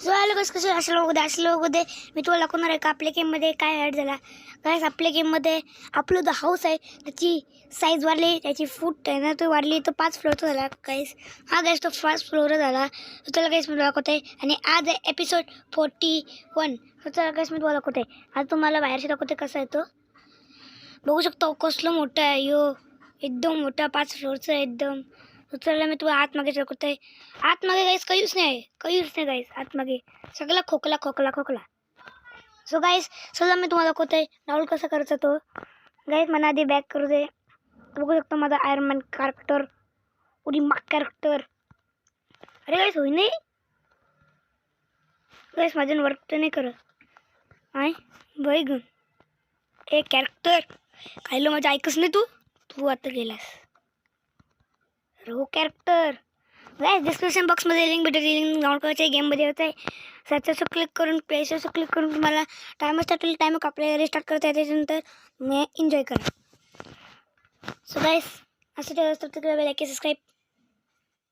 So hello गाईस, कसे असलो उद्या मी तुम्हाला दाखवणार आहे का आपल्या गेममध्ये काय ॲड झाला. गाईस आपल्या गेममध्ये आपलं जो हाऊस आहे त्याची साईज वाढली, त्याची फूट आहे ना तो वाढली, तो 5 फ्लोअरचा झाला गाईस. हा गाईस तो 5 फ्लोअर झाला. तर त्याला गाईस मी दाखवते आणि आज आहे एपिसोड 41. तर त्याला गाईस मी तुम्हाला दाखवते. आज तुम्हाला बाहेरशी दाखवते कसं आहे तो बघू शकतो. कसलं मोठं आहे यो, एकदम मोठा 5 फ्लोअरचा एकदम. चला मी तुला आतमागे दाखवते. आतमागे गाईस काहीच नाही गाईस. आतमागे सगळा खोकला. सो गाईस चला मी तुम्हाला दाखवते डाउनलोड कसं करायचं तो. गाईस मला आधी बॅक करू दे. बघू शकतो माझा आयरन मॅन कॅरेक्टर, उडी माग कॅरेक्टर. अरे गाईस होई नाही गाईस, माझ्या वर्क तर नाही करत आय बाई गण ए कॅरेक्टर. खायलो माझं ऐकच नाही तू आता गेलास रो कॅरेक्टर. गाईस डिस्क्रिप्शन बॉक्समध्ये लिंक भेटेल. लिंक डाउनलोड करायची गेममध्ये होत आहे. सर्चवर क्लिक करून प्लेसवर क्लिक करून तुम्हाला टायमर स्टार्ट होईल. टायमर आपल्याला रिस्टार्ट करता येते, त्याच्यानंतर मी एन्जॉय करा. सो गाईस असं ते सबस्क्राईब, लाईक, सबस्क्राईब